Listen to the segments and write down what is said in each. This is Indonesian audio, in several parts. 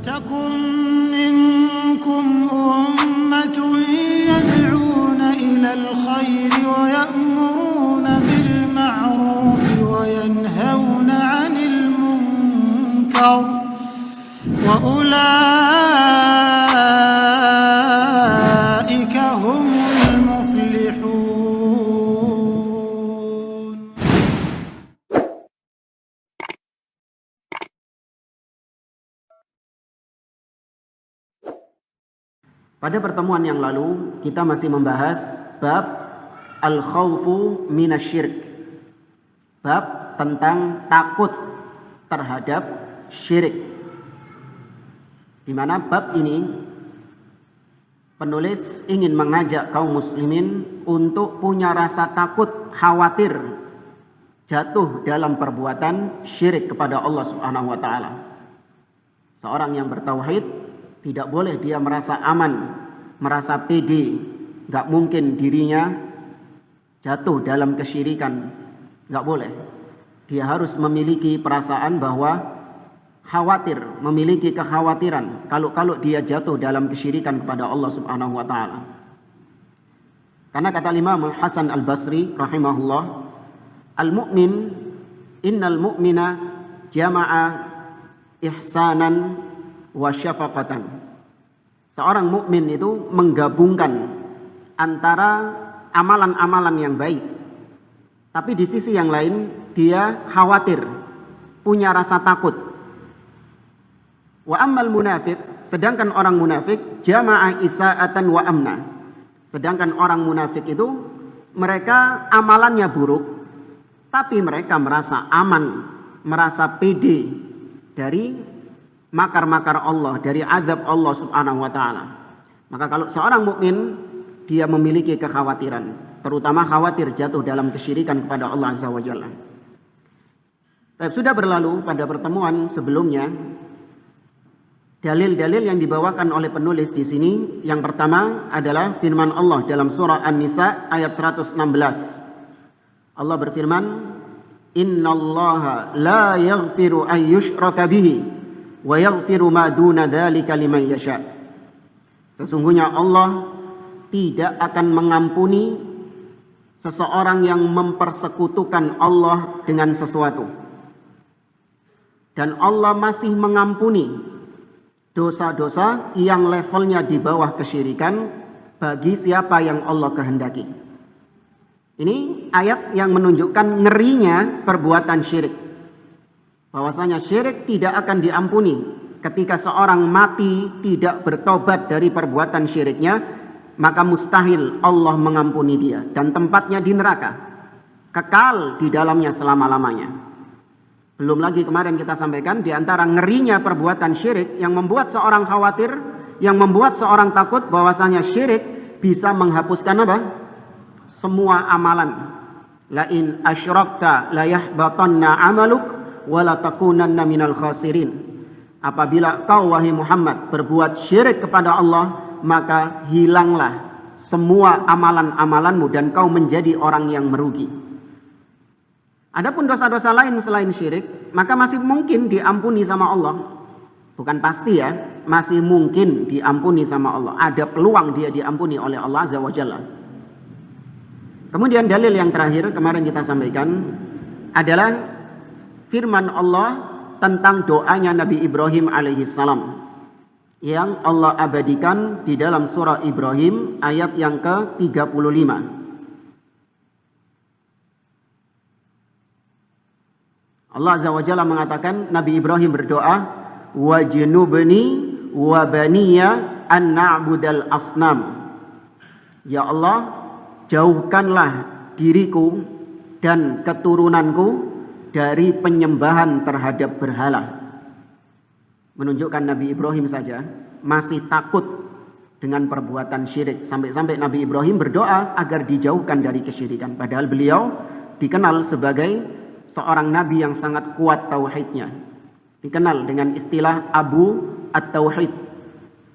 ولتكن منكم أمة يدعون إلى الخير ويأمرون بالمعروف وينهون عن المنكر وأولئك هم المفلحون. Pada pertemuan yang lalu kita masih membahas bab al-khawfu minasyirk, bab tentang takut terhadap syirik, di mana bab ini penulis ingin mengajak kaum muslimin untuk punya rasa takut, khawatir jatuh dalam perbuatan syirik kepada Allah Subhanahu wa taala. Seorang yang bertauhid tidak boleh dia merasa aman, merasa pede, gak mungkin dirinya jatuh dalam kesyirikan, gak boleh. Dia harus memiliki perasaan bahwa khawatir, memiliki kekhawatiran kalau dia jatuh dalam kesyirikan kepada Allah Subhanahu wa taala. Karena kata Imam Hasan Al-Basri rahimahullah, al-mu'min innal mu'mina jama'a ihsanan wa syafaqatan. Seorang mukmin itu menggabungkan antara amalan-amalan yang baik, tapi di sisi yang lain dia khawatir, punya rasa takut. Wa ammal munafiq, sedangkan orang munafik jama'a isaatan wa amna. Sedangkan orang munafik itu mereka amalannya buruk, tapi mereka merasa aman, merasa pede dari makar-makar Allah, dari azab Allah Subhanahu wa taala. Maka kalau seorang mukmin dia memiliki kekhawatiran, terutama khawatir jatuh dalam kesyirikan kepada Allah Azza wa Jalla. Sudah berlalu pada pertemuan sebelumnya dalil-dalil yang dibawakan oleh penulis di sini. Yang pertama adalah firman Allah dalam surah An-Nisa ayat 116. Allah berfirman, "Innallaha la yaghfiru an yushraka bihi wa yaghfiru ma duna dzalika liman yasha." Sesungguhnya Allah tidak akan mengampuni seseorang yang mempersekutukan Allah dengan sesuatu. Dan Allah masih mengampuni dosa-dosa yang levelnya di bawah kesyirikan bagi siapa yang Allah kehendaki. Ini ayat yang menunjukkan ngerinya perbuatan syirik. Bahwasanya syirik tidak akan diampuni ketika seorang mati tidak bertobat dari perbuatan syiriknya, maka mustahil Allah mengampuni dia dan tempatnya di neraka, kekal di dalamnya selama-lamanya. Belum lagi kemarin kita sampaikan di antara ngerinya perbuatan syirik yang membuat seorang khawatir, yang membuat seorang takut bahwasanya syirik bisa menghapuskan apa? Semua amalan. La in asyrakta la yahbatanna amaluk wala takunanna minal khasirin. Apabila kau wahai Muhammad berbuat syirik kepada Allah, maka hilanglah semua amalan-amalanmu dan kau menjadi orang yang merugi. Adapun dosa-dosa lain selain syirik, maka masih mungkin diampuni sama Allah. Bukan pasti ya, masih mungkin diampuni sama Allah. Ada peluang dia diampuni oleh Allah Azza wa Jalla. Kemudian dalil yang terakhir kemarin kita sampaikan adalah firman Allah tentang doanya Nabi Ibrahim alaihissalam yang Allah abadikan di dalam surah Ibrahim ayat yang ke-35. Allah Azza wa Jalla mengatakan Nabi Ibrahim berdoa, wajnubni wa baniya an na'budal asnam. Ya Allah, jauhkanlah diriku dan keturunanku dari penyembahan terhadap berhala. Menunjukkan Nabi Ibrahim saja masih takut dengan perbuatan syirik. Sampai-sampai Nabi Ibrahim berdoa agar dijauhkan dari kesyirikan. Padahal beliau dikenal sebagai seorang nabi yang sangat kuat tauhidnya. Dikenal dengan istilah Abu At-Tauhid.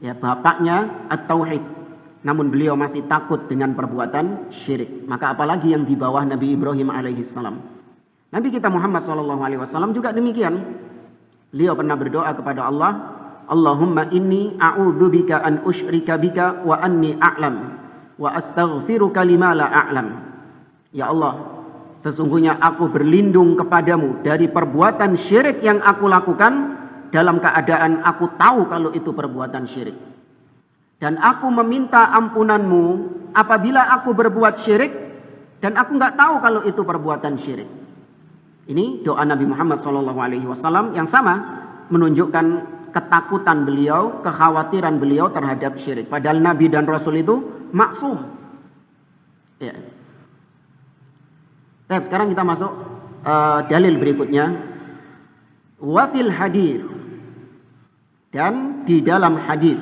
Ya, bapaknya At-Tauhid. Namun beliau masih takut dengan perbuatan syirik. Maka apalagi yang di bawah Nabi Ibrahim alaihissalam. Nabi kita Muhammad SAW juga demikian. Beliau pernah berdoa kepada Allah, Allahumma inni a'udzubika an usyrika bika wa anni a'lam wa astaghfiruka lima la a'lam. Ya Allah, sesungguhnya aku berlindung kepadamu dari perbuatan syirik yang aku lakukan dalam keadaan aku tahu kalau itu perbuatan syirik. Dan aku meminta ampunanmu apabila aku berbuat syirik dan aku nggak tahu kalau itu perbuatan syirik. Ini doa Nabi Muhammad SAW yang sama menunjukkan ketakutan beliau, kekhawatiran beliau terhadap syirik. Padahal Nabi dan Rasul itu maksum. Ya. Sekarang kita masuk dalil berikutnya. Wafil hadis, dan di dalam hadis.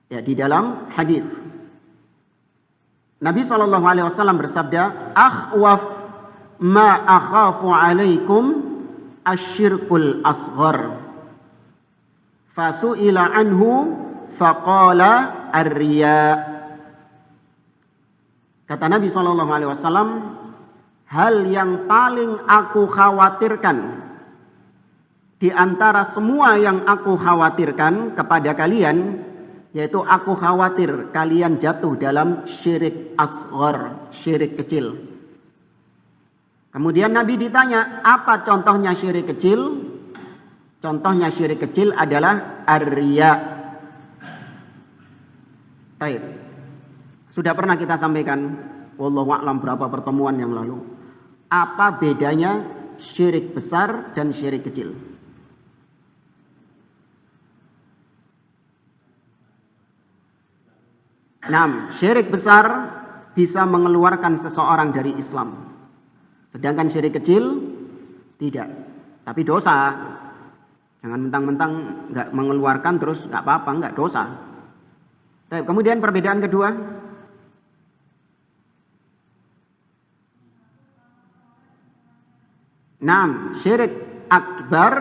Ya, di dalam hadis. Nabi SAW bersabda, akhwaf ma akhafu alaikum asyirkul asghar. Fasu'ila anhu faqala ar-riya. Kata Nabi SAW, hal yang paling aku khawatirkan di antara semua yang aku khawatirkan kepada kalian, yaitu aku khawatir kalian jatuh dalam syirik asghar, syirik kecil. Kemudian Nabi ditanya, apa contohnya syirik kecil? Contohnya syirik kecil adalah ar-riya. Baik. Sudah pernah kita sampaikan, wallahu a'lam, berapa pertemuan yang lalu. Apa bedanya syirik besar dan syirik kecil? Nah, syirik besar bisa mengeluarkan seseorang dari Islam. Sedangkan syirik kecil tidak. Tapi dosa. Jangan mentang-mentang nggak mengeluarkan terus nggak apa-apa, nggak dosa. Kemudian perbedaan kedua. Nah, syirik akbar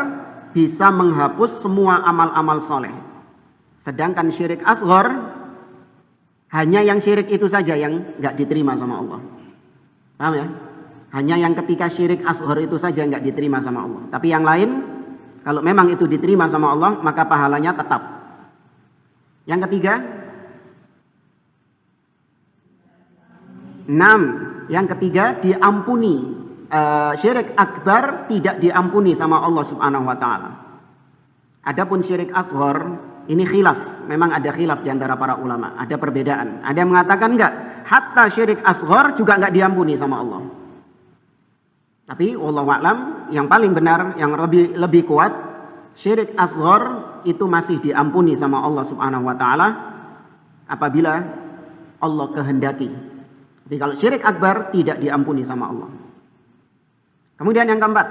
bisa menghapus semua amal-amal soleh. Sedangkan syirik asghar hanya yang syirik itu saja yang nggak diterima sama Allah. Paham ya? Hanya yang ketika syirik asghar itu saja nggak diterima sama Allah. Tapi yang lain, kalau memang itu diterima sama Allah, maka pahalanya tetap. Yang ketiga, 6. Yang ketiga, diampuni. Syirik akbar tidak diampuni sama Allah Subhanahu wa taala. Adapun syirik asghar ini khilaf, memang ada khilaf di antara para ulama, ada perbedaan. Ada yang mengatakan enggak, hatta syirik asghar juga enggak diampuni sama Allah. Tapi wallahu a'lam, yang paling benar, yang lebih kuat, syirik asghar itu masih diampuni sama Allah Subhanahu wa taala apabila Allah kehendaki. Jadi kalau syirik akbar tidak diampuni sama Allah. Kemudian yang keempat,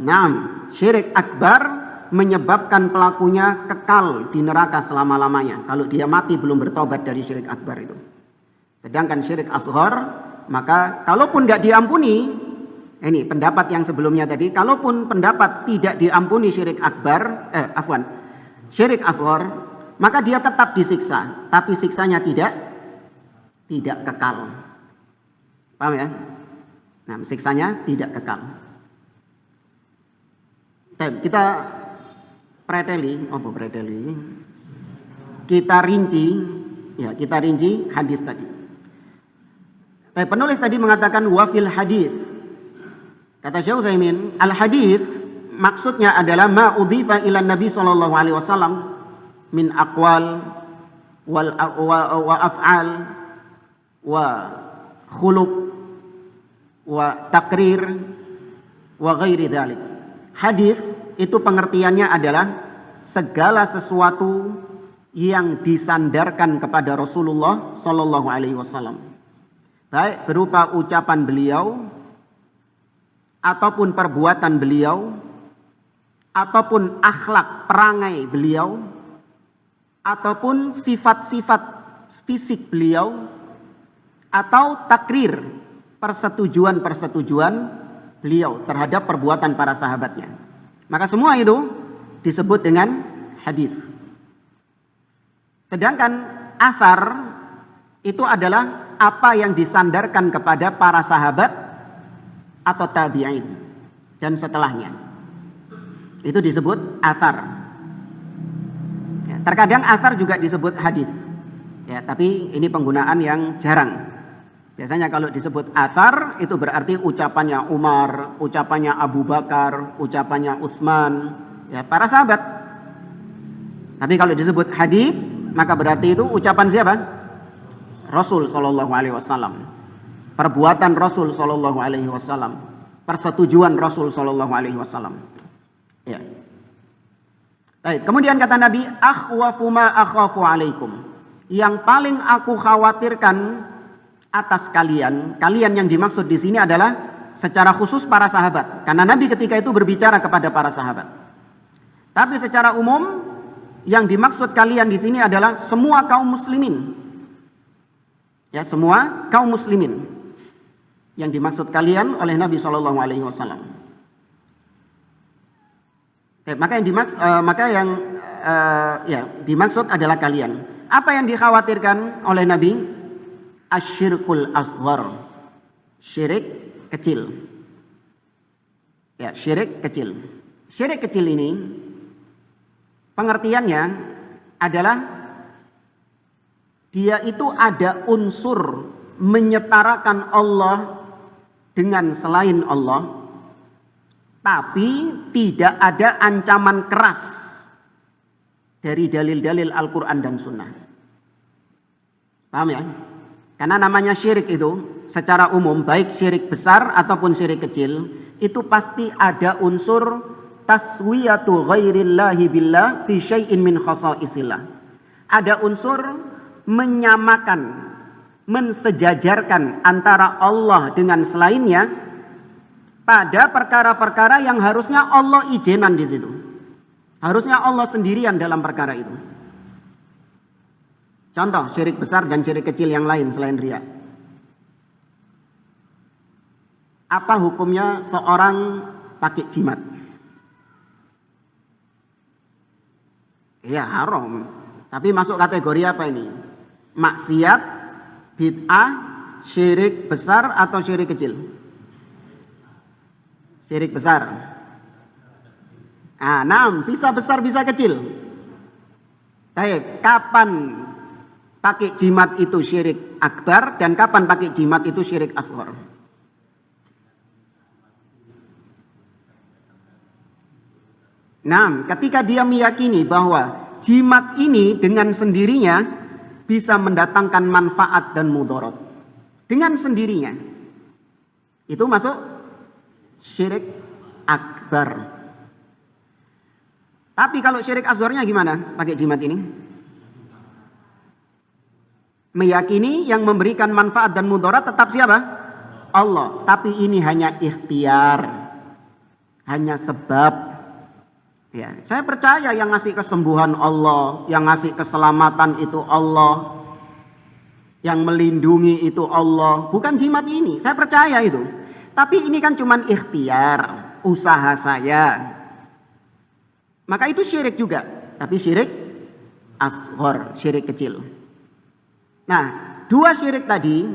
6. Syirik akbar menyebabkan pelakunya kekal di neraka selama-lamanya kalau dia mati belum bertobat dari syirik akbar itu. Sedangkan syirik asghar, maka kalaupun tidak diampuni, ini pendapat yang sebelumnya tadi, kalaupun pendapat tidak diampuni syirik akbar, syirik asghar, maka dia tetap disiksa, tapi siksanya tidak kekal. Paham ya? Nah, siksanya tidak kekal. Kita kita rinci hadis tadi. Penulis tadi mengatakan wafil hadis. Kata Syekh Utsaimin, al hadis maksudnya adalah ma udhifa ila Nabi sallallahu alaihi wasallam min aqwal wa af'al wa khuluq wa takrir wa ghairi dzalik. Hadis itu pengertiannya adalah segala sesuatu yang disandarkan kepada Rasulullah sallallahu alaihi wasallam. Baik berupa ucapan beliau ataupun perbuatan beliau ataupun akhlak perangai beliau ataupun sifat-sifat fisik beliau atau takrir persetujuan beliau terhadap perbuatan para sahabatnya. Maka semua itu disebut dengan hadis. Sedangkan athar itu adalah apa yang disandarkan kepada para sahabat atau tabi'in dan setelahnya. Itu disebut athar. Ya, terkadang athar juga disebut hadis. Ya, tapi ini penggunaan yang jarang. Biasanya kalau disebut athar itu berarti ucapannya Umar, ucapannya Abu Bakar, ucapannya Utsman, ya para sahabat. Tapi kalau disebut hadis, maka berarti itu ucapan siapa? Rasul sallallahu alaihi wasallam. Perbuatan Rasul sallallahu alaihi wasallam. Persetujuan Rasul sallallahu alaihi wasallam. Ya. Baik, kemudian kata Nabi, akhwafu ma akhafu alaikum. Yang paling aku khawatirkan atas kalian yang dimaksud di sini adalah secara khusus para sahabat, karena Nabi ketika itu berbicara kepada para sahabat. Tapi secara umum yang dimaksud kalian di sini adalah semua kaum muslimin. Ya, semua kaum muslimin yang dimaksud kalian oleh Nabi Shallallahu Alaihi Wasallam. Maka yang dimaksud adalah kalian. Apa yang dikhawatirkan oleh Nabi? Asyirkul asghar, syirik kecil. Ya, syirik kecil. Syirik kecil ini pengertiannya adalah dia itu ada unsur menyetarakan Allah dengan selain Allah, tapi tidak ada ancaman keras dari dalil-dalil Al-Quran dan Sunnah. Paham ya? Karena namanya syirik itu secara umum, baik syirik besar ataupun syirik kecil, itu pasti ada unsur taswiyatu ghairillahi billah fi syai'in min khasaisillah. Ada unsur menyamakan, mensejajarkan antara Allah dengan selainnya pada perkara-perkara yang harusnya Allah izinan di situ. Harusnya Allah sendirian dalam perkara itu. Contoh syirik besar dan syirik kecil yang lain selain riya. Apa hukumnya seorang pakai jimat? Ya haram. Tapi masuk kategori apa ini? Maksiat, bid'ah, syirik besar atau syirik kecil? Syirik besar. Bisa besar bisa kecil. Baik, kapan pakai jimat itu syirik akbar dan kapan pakai jimat itu syirik asghar? Ketika dia meyakini bahwa jimat ini dengan sendirinya bisa mendatangkan manfaat dan mudarat dengan sendirinya, itu masuk syirik akbar. Tapi kalau syirik asgharnya gimana pakai jimat ini? Meyakini yang memberikan manfaat dan mudarat tetap siapa? Allah. Tapi ini hanya ikhtiar, hanya sebab. Ya, saya percaya yang ngasih kesembuhan Allah, yang ngasih keselamatan itu Allah, yang melindungi itu Allah, bukan jimat ini. Saya percaya itu. Tapi ini kan cuma ikhtiar, usaha saya. Maka itu syirik juga, tapi syirik asghar, syirik kecil. Nah, dua syirik tadi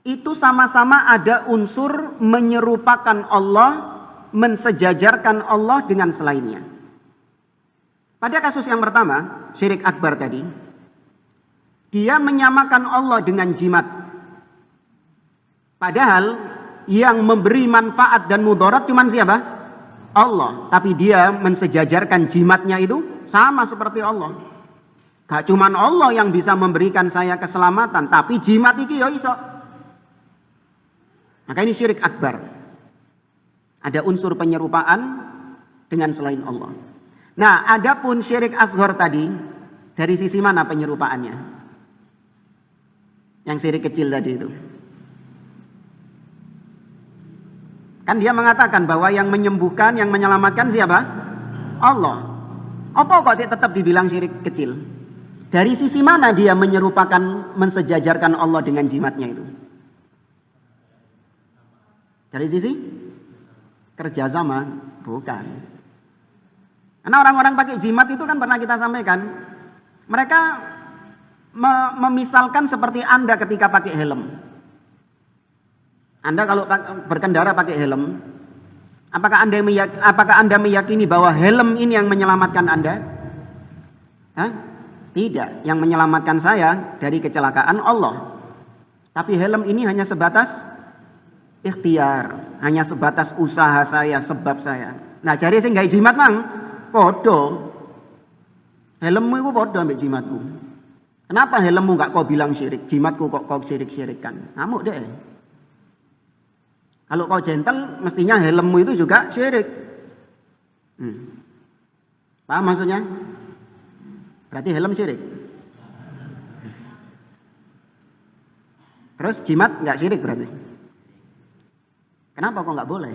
itu sama-sama ada unsur menyerupakan Allah, mensejajarkan Allah dengan selainnya. Pada kasus yang pertama, syirik akbar tadi, dia menyamakan Allah dengan jimat. Padahal yang memberi manfaat dan mudarat cuma siapa? Allah. Tapi dia mensejajarkan jimatnya itu sama seperti Allah. Gak cuma Allah yang bisa memberikan saya keselamatan, tapi jimat iki ya iso. Maka ini syirik akbar. Ada unsur penyerupaan dengan selain Allah. Nah, adapun syirik asghar tadi, dari sisi mana penyerupaannya? Yang syirik kecil tadi itu. Kan dia mengatakan bahwa yang menyembuhkan, yang menyelamatkan siapa? Allah. Apa kok sih tetap dibilang syirik kecil? Dari sisi mana dia menyerupakan, mensejajarkan Allah dengan jimatnya itu? Dari sisi kerjasama? Bukan. Karena orang-orang pakai jimat itu kan pernah kita sampaikan, mereka memisalkan seperti Anda ketika pakai helm. Anda kalau berkendara pakai helm, Apakah Anda meyakini bahwa helm ini yang menyelamatkan Anda? Hah? Tidak. Yang menyelamatkan saya dari kecelakaan Allah. Tapi helm ini hanya sebatas ikhtiar, hanya sebatas usaha saya, sebab saya. Nah, jare sing gawe jimat mang padha. Helmmu iku padha ambek jimatku. Kenapa helmmu enggak kau bilang syirik, jimatku kok kau syirik-syirikkan? Ngamuk deh. Kalau kau gentle, mestinya helmmu itu juga syirik. Paham maksudnya? Berarti helm syirik. Terus jimat nggak syirik berarti? Kenapa kok nggak boleh?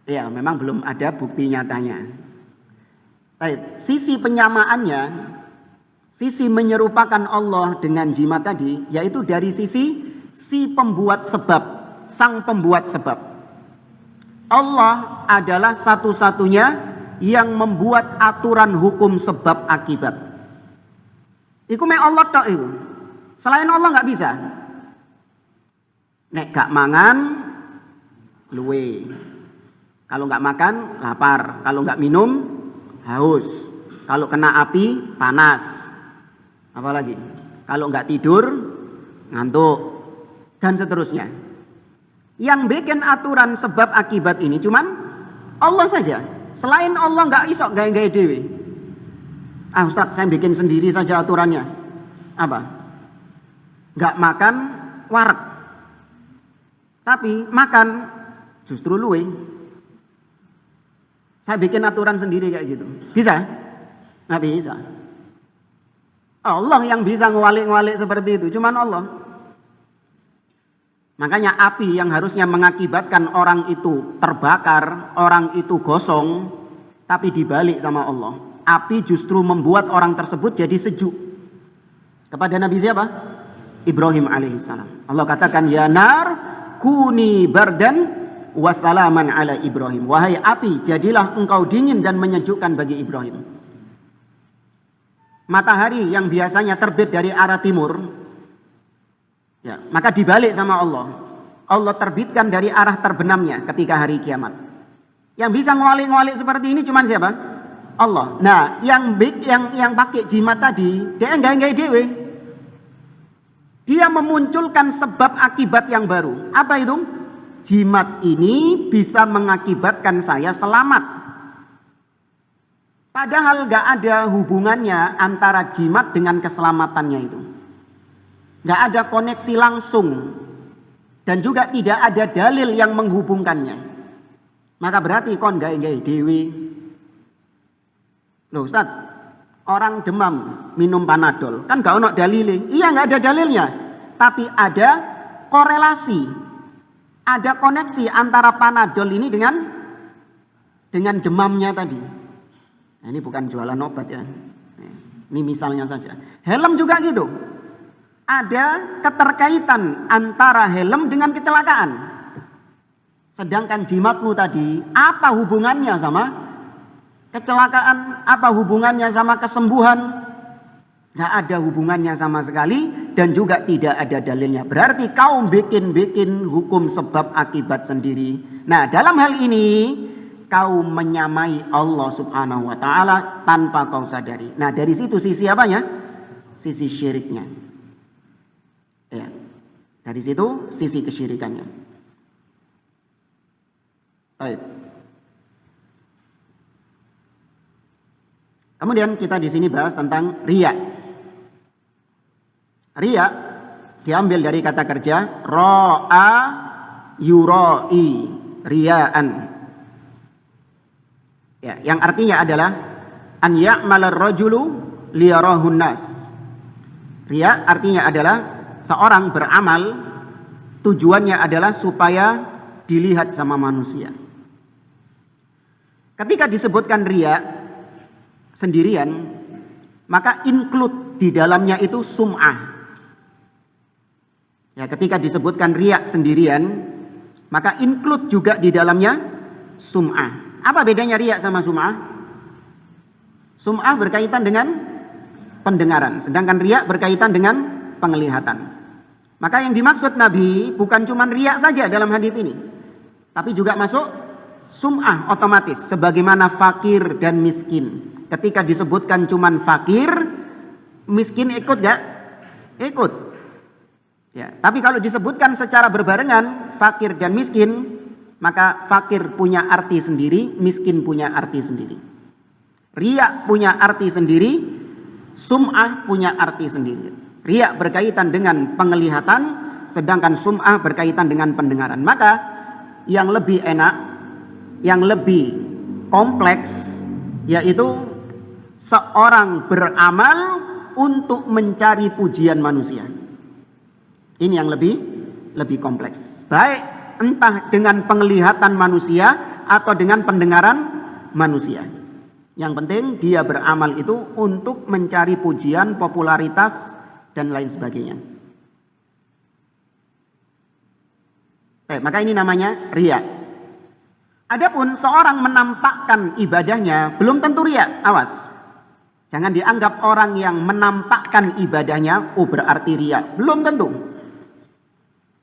Ya, memang belum ada bukti nyatanya. Baik, sisi penyamaannya, sisi menyerupakan Allah dengan jimat tadi, yaitu dari sisi si pembuat sebab, sang pembuat sebab. Allah adalah satu-satunya yang membuat aturan hukum sebab akibat. Iku mek Allah tok iku. Selain Allah nggak bisa. Nek gak mangan luwe. Kalau nggak makan lapar. Kalau nggak minum haus. Kalau kena api panas. Apalagi? Kalau nggak tidur ngantuk dan seterusnya. Yang bikin aturan sebab akibat ini cuman Allah saja. Selain Allah nggak iso gawe-gawe dewe. Ustaz, saya bikin sendiri saja aturannya. Apa? Nggak makan wareg. Tapi makan justru luwe. Saya bikin aturan sendiri kayak gitu. Bisa? Nggak bisa. Allah yang bisa ngewalik-ngewalik seperti itu. Cuman Allah. Makanya api yang harusnya mengakibatkan orang itu terbakar, orang itu gosong, tapi dibalik sama Allah. Api justru membuat orang tersebut jadi sejuk. Kepada Nabi siapa? Ibrahim alaihissalam. Allah katakan, ya nar kuni bardan wasalaman ala Ibrahim. Wahai api, jadilah engkau dingin dan menyejukkan bagi Ibrahim. Matahari yang biasanya terbit dari arah timur, ya, maka dibalik sama Allah. Allah terbitkan dari arah terbenamnya ketika hari kiamat. Yang bisa ngwalik-ngwalik seperti ini cuma siapa? Allah. Nah, yang pakai jimat tadi, dia enggak dewe. Dia memunculkan sebab akibat yang baru. Apa itu? Jimat ini bisa mengakibatkan saya selamat. Padahal enggak ada hubungannya antara jimat dengan keselamatannya itu. Enggak ada koneksi langsung. Dan juga tidak ada dalil yang menghubungkannya. Maka berarti kon gawe dewe. Loh Ustaz, orang demam minum Panadol, kan gak ono dalile. Iya gak ada dalilnya, tapi ada korelasi, ada koneksi antara Panadol ini dengan demamnya tadi. Nah, ini bukan jualan obat ya, ini misalnya saja. Helm juga gitu, ada keterkaitan antara helm dengan kecelakaan. Sedangkan jimatmu tadi, apa hubungannya sama kecelakaan, apa hubungannya sama kesembuhan? Tidak ada hubungannya sama sekali dan juga tidak ada dalilnya. Berarti kau bikin hukum sebab akibat sendiri. Nah, dalam hal ini kau menyamai Allah Subhanahu wa taala tanpa kau sadari. Nah, dari situ sisi apanya? Sisi syiriknya. Ya. Dari situ sisi kesyirikannya. Baik. Kemudian kita di sini bahas tentang riya. Riya diambil dari kata kerja ra'a yura'i, riya'an. Ya, yang artinya adalah an ya'mala ar-rajulu liyarahun nas. Riya artinya adalah seorang beramal tujuannya adalah supaya dilihat sama manusia. Ketika disebutkan riya sendirian, maka include di dalamnya itu sum'ah. Ya, ketika disebutkan riya sendirian, maka include juga di dalamnya sum'ah. Apa bedanya riya sama sum'ah? Sum'ah berkaitan dengan pendengaran, sedangkan riya berkaitan dengan penglihatan. Maka yang dimaksud Nabi bukan cuma riya saja dalam hadis ini, tapi juga masuk sum'ah otomatis, sebagaimana fakir dan miskin. Ketika disebutkan cuma fakir, miskin ikut gak? Ikut. Ya, tapi kalau disebutkan secara berbarengan fakir dan miskin, maka fakir punya arti sendiri, miskin punya arti sendiri. Riya punya arti sendiri, sum'ah punya arti sendiri. Riya berkaitan dengan penglihatan, sedangkan sum'ah berkaitan dengan pendengaran. Maka yang lebih enak, yang lebih kompleks, yaitu seorang beramal untuk mencari pujian manusia. Ini yang lebih kompleks. Baik entah dengan penglihatan manusia atau dengan pendengaran manusia. Yang penting dia beramal itu untuk mencari pujian, popularitas, dan lain sebagainya. Maka ini namanya riya. Adapun seorang menampakkan ibadahnya belum tentu riya. Awas. Jangan dianggap orang yang menampakkan ibadahnya berarti riya. Belum tentu.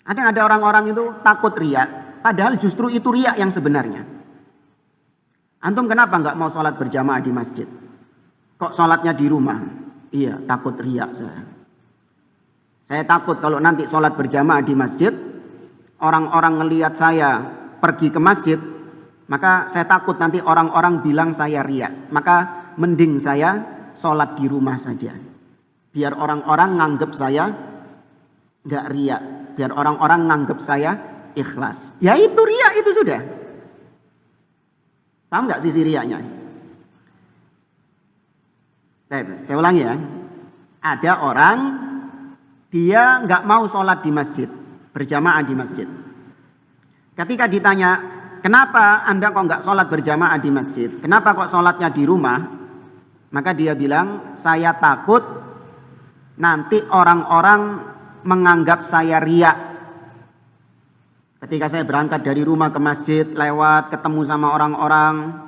Ada orang-orang itu takut riya, padahal justru itu riya yang sebenarnya. Antum kenapa nggak mau sholat berjamaah di masjid? Kok sholatnya di rumah? Iya, takut riya saya takut kalau nanti sholat berjamaah di masjid, orang-orang ngelihat saya pergi ke masjid, maka saya takut nanti orang-orang bilang saya riya. Maka mending saya sholat di rumah saja, biar orang-orang nganggep saya nggak riya, biar orang-orang nganggep saya ikhlas. Ya itu riya itu sudah. Paham nggak sisi riyanya? Saya ulangi ya. Ada orang dia nggak mau sholat di masjid, berjamaah di masjid. Ketika ditanya, kenapa Anda kok nggak sholat berjamaah di masjid? Kenapa kok sholatnya di rumah? Maka dia bilang, saya takut nanti orang-orang menganggap saya riya. Ketika saya berangkat dari rumah ke masjid, lewat ketemu sama orang-orang,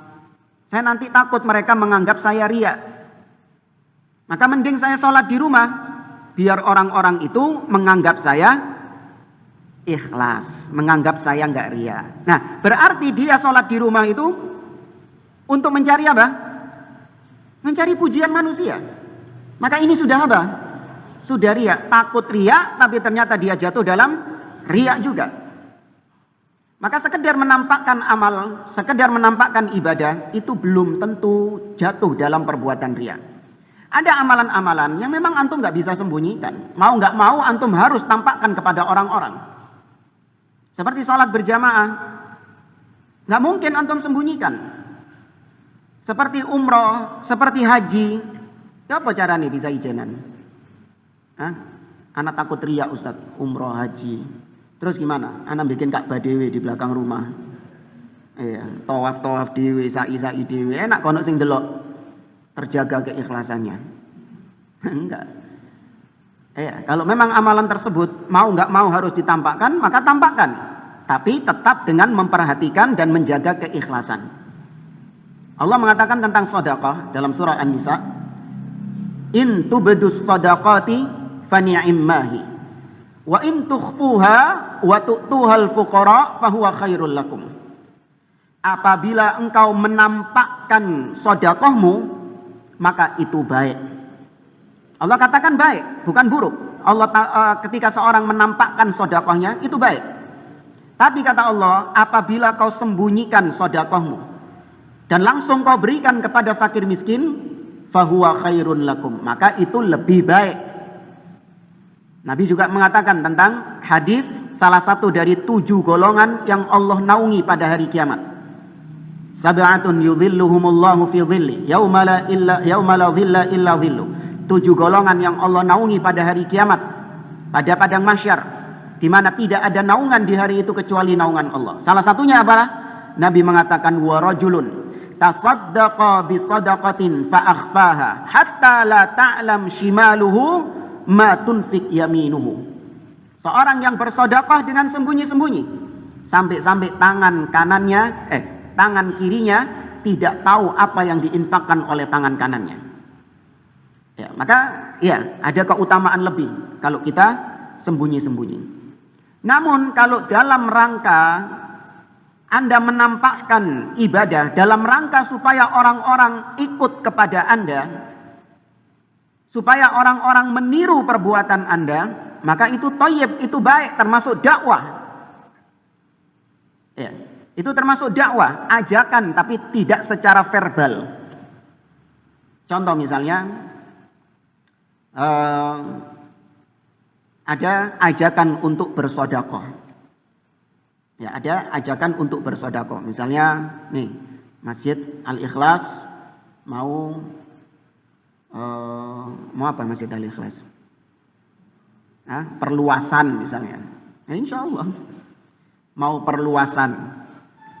saya nanti takut mereka menganggap saya riya. Maka mending saya sholat di rumah, biar orang-orang itu menganggap saya ikhlas, menganggap saya nggak riya. Nah, berarti dia sholat di rumah itu untuk mencari apa? Mencari pujian manusia. Maka ini sudah apa? Sudah riya. Takut riya, tapi ternyata dia jatuh dalam riya juga. Maka sekedar menampakkan amal, sekedar menampakkan ibadah, itu belum tentu jatuh dalam perbuatan riya. Ada amalan-amalan yang memang antum nggak bisa sembunyikan. Mau nggak mau antum harus tampakkan kepada orang-orang. Seperti sholat berjamaah, nggak mungkin antum sembunyikan. Seperti umroh, seperti haji, apa caranya bisa ijenan? Anak takut riya Ustaz, umroh haji. Terus gimana? Anak bikin Ka'bah dewe di belakang rumah. Tawaf dewe, sa'i dewe. Enak kono sing delok. Terjaga keikhlasannya. Enggak. Kalau memang amalan tersebut mau nggak mau harus ditampakkan, maka tampakkan. Tapi tetap dengan memperhatikan dan menjaga keikhlasan. Allah mengatakan tentang sedekah dalam surah An-Nisa, in tubdus sadaqati fani'immahi wa in tukhfuha wa tu'tuhal fuqara fahuwa khairul lakum. Apabila engkau menampakkan sedekahmu, maka itu baik. Allah katakan baik, bukan buruk. Allah ketika seorang menampakkan sedekahnya itu baik. Tapi kata Allah, apabila kau sembunyikan sedekahmu dan langsung kau berikan kepada fakir miskin, fahuwa khairun lakum, maka itu lebih baik. Nabi juga mengatakan tentang hadis salah satu dari 7 golongan yang Allah naungi pada hari kiamat. Sab'atun yudhilluhumullahu fi dhilli yauma la dhilla illa dhillu. 7 golongan yang Allah naungi pada hari kiamat, pada padang mahsyar, di mana tidak ada naungan di hari itu kecuali naungan Allah. Salah satunya apa? Nabi mengatakan wa rajulun tasaddaqa bi sadaqatin fa akhfaha hatta la ta'lam shimaluhu ma tunfik yaminuhu. Seorang yang bersedekah dengan sembunyi-sembunyi sampai tangan kanannya tangan kirinya tidak tahu apa yang diinfakkan oleh tangan kanannya. Maka ada keutamaan lebih kalau kita sembunyi-sembunyi. Namun kalau dalam rangka Anda menampakkan ibadah, dalam rangka supaya orang-orang ikut kepada Anda, supaya orang-orang meniru perbuatan Anda, maka itu thayyib, itu baik, termasuk dakwah. Ya, itu termasuk dakwah, ajakan tapi tidak secara verbal. Contoh misalnya, ada ajakan untuk bersedekah. Ya, ada ajakan untuk bersedekah. Misalnya, nih, Masjid Al-Ikhlas mau apa Masjid Al-Ikhlas? Perluasan misalnya. Nah, insya Allah mau perluasan,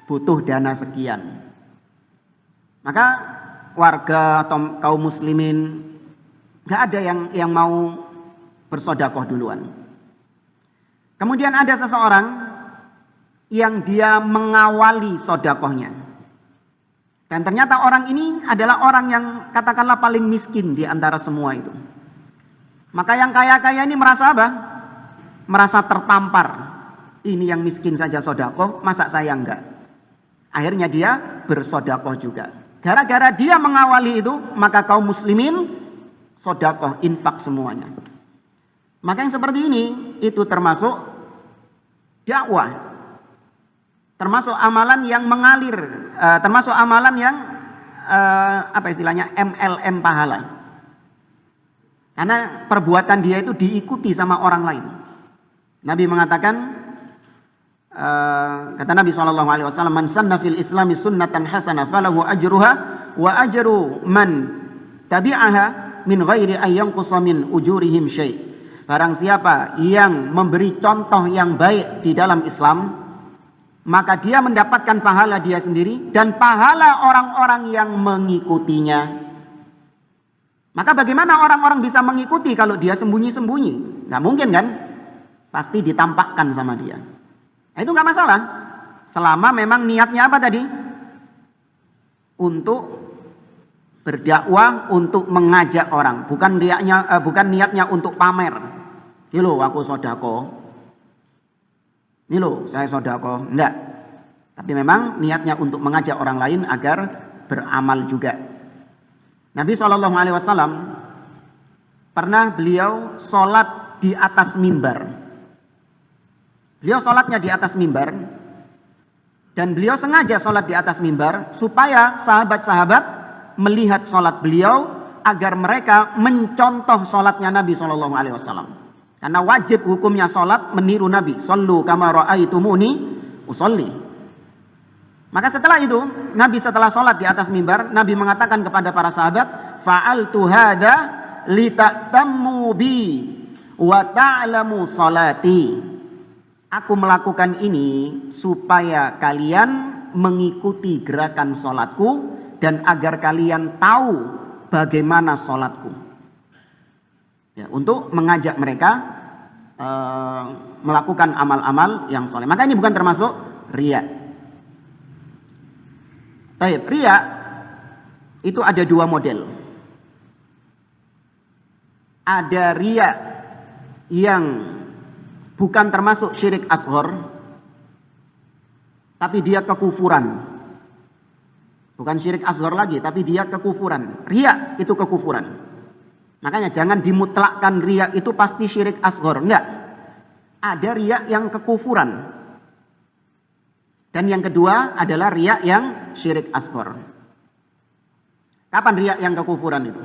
butuh dana sekian. Maka warga atau kaum muslimin gak ada yang mau bersedekah duluan. Kemudian ada seseorang yang dia mengawali sedekahnya. Dan ternyata orang ini adalah orang yang katakanlah paling miskin di antara semua itu. Maka yang kaya-kaya ini merasa apa? Merasa tertampar. Ini yang miskin saja sedekah, masa saya enggak? Akhirnya dia bersedekah juga. Gara-gara dia mengawali itu, maka kaum muslimin sedekah, infak semuanya. Maka yang seperti ini itu termasuk dakwah. Termasuk amalan yang mengalir, termasuk amalan yang apa istilahnya MLM pahala. Karena perbuatan dia itu diikuti sama orang lain. Nabi mengatakan, kata Nabi SAW, man sanna fil islami sunnatan hasanah falahu ajruha wa ajru man tabi'aha min ghairi an yanqusa min ujurihim syai'. Barang siapa yang memberi contoh yang baik di dalam Islam, maka dia mendapatkan pahala dia sendiri dan pahala orang-orang yang mengikutinya. Maka bagaimana orang-orang bisa mengikuti kalau dia sembunyi-sembunyi? Nggak mungkin kan? Pasti ditampakkan sama dia. Nah, itu nggak masalah. Selama memang niatnya apa tadi? Untuk berdakwah, untuk mengajak orang. Bukan niatnya untuk pamer. Ini loh aku sedekah. Ini loh saya sedekah. Enggak. Tapi memang niatnya untuk mengajak orang lain agar beramal juga. Nabi SAW pernah beliau sholat di atas mimbar. Beliau sholatnya di atas mimbar. Dan beliau sengaja sholat di atas mimbar supaya sahabat-sahabat melihat sholat beliau agar mereka mencontoh sholatnya Nabi SAW. Karena wajib hukumnya sholat meniru Nabi. Shollu kama ra'aitumuni usolli. Maka setelah itu, Nabi setelah sholat di atas mimbar, Nabi mengatakan kepada para sahabat, fa'altu hadza lita'tammu bi wa ta'lamu sholati. Aku melakukan ini supaya kalian mengikuti gerakan sholatku dan agar kalian tahu bagaimana sholatku. Ya, untuk mengajak mereka melakukan amal-amal yang soleh. Maka ini bukan termasuk riya. Baik, riya itu ada dua model. Ada riya yang bukan termasuk syirik asghar, tapi dia kekufuran. Bukan syirik asghar lagi, tapi dia kekufuran. Riya itu kekufuran. Makanya jangan dimutlakkan riya itu pasti syirik asghar. Enggak. Ada riya yang kekufuran. Dan yang kedua adalah riya yang syirik asghar. Kapan riya yang kekufuran itu?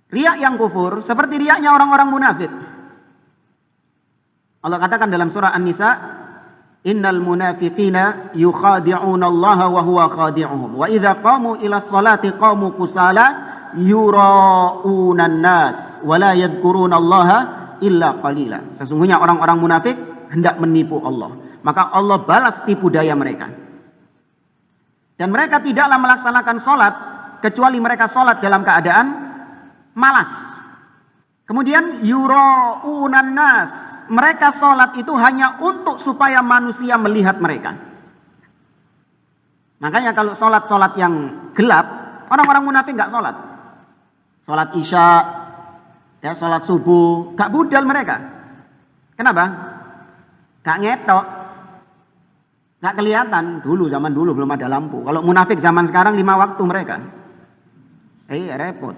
Riya yang kufur seperti riyanya orang-orang munafik. Allah katakan dalam surah An-Nisa, innal munafiqina yukhadi'una Allah wa huwa khadi'uhum wa idza qamu ila sholati qamu kusala yura'unan nas wa la yadhkuruna Allah illa qalila. Sesungguhnya orang-orang munafik hendak menipu Allah, maka Allah balas tipu daya mereka. Dan mereka tidaklah melaksanakan sholat kecuali mereka sholat dalam keadaan malas. Kemudian yura'unan nas, mereka sholat itu hanya untuk supaya manusia melihat mereka. Makanya kalau sholat yang gelap, orang-orang munafik nggak sholat. Sholat isya Ya, sholat subuh, gak budal mereka. Kenapa? Gak ngetok, gak kelihatan. Zaman dulu belum ada lampu. Kalau munafik zaman sekarang 5 waktu mereka. Repot.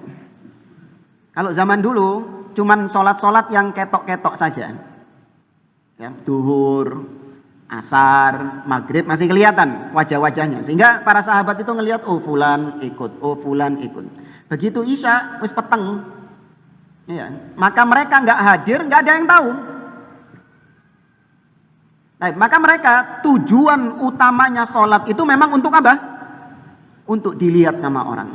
Kalau zaman dulu cuman sholat yang ketok-ketok saja. Ya, duhur, asar, maghrib masih kelihatan wajah-wajahnya. Sehingga para sahabat itu ngelihat, oh fulan ikut, oh fulan ikut. Begitu isya, wis peteng. Ya, maka mereka nggak hadir, nggak ada yang tahu. Nah, maka mereka tujuan utamanya sholat itu memang untuk apa? Untuk dilihat sama orang.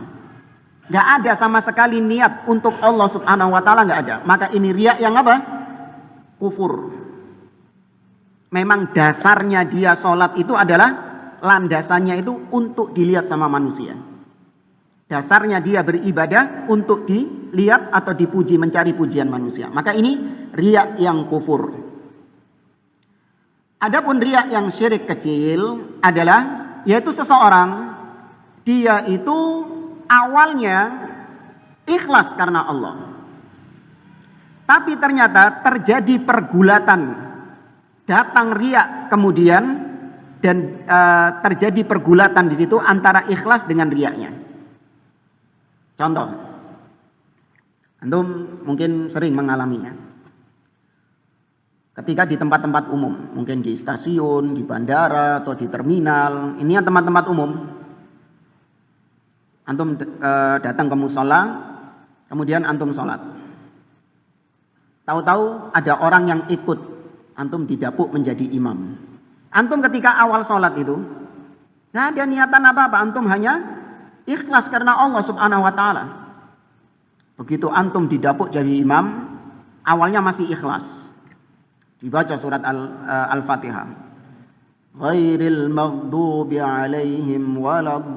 Nggak ada sama sekali niat untuk Allah Subhanahu Wa Taala, nggak ada. Maka ini riya yang apa? Kufur. Memang dasarnya dia sholat itu adalah landasannya itu untuk dilihat sama manusia. Dasarnya dia beribadah untuk dilihat atau dipuji, mencari pujian manusia. Maka ini riya yang kufur. Adapun riya yang syirik kecil adalah yaitu seseorang dia itu awalnya ikhlas karena Allah. Tapi ternyata terjadi pergulatan. Datang riya kemudian dan terjadi pergulatan di situ antara ikhlas dengan riyanya. Contoh, antum mungkin sering mengalaminya. Ketika di tempat-tempat umum, mungkin di stasiun, di bandara atau di terminal, ini yang tempat-tempat umum. Antum datang ke musola, kemudian antum sholat. Tahu-tahu ada orang yang ikut antum didapuk menjadi imam. Antum ketika awal sholat itu nggak ada niatan apa-apa, antum hanya ikhlas karena Allah Subhanahu Wa Taala. Begitu antum didapuk jadi imam, awalnya masih ikhlas. Dibaca surat Al-Fatihah. Ghairil maghdubi alaihim waladdallin.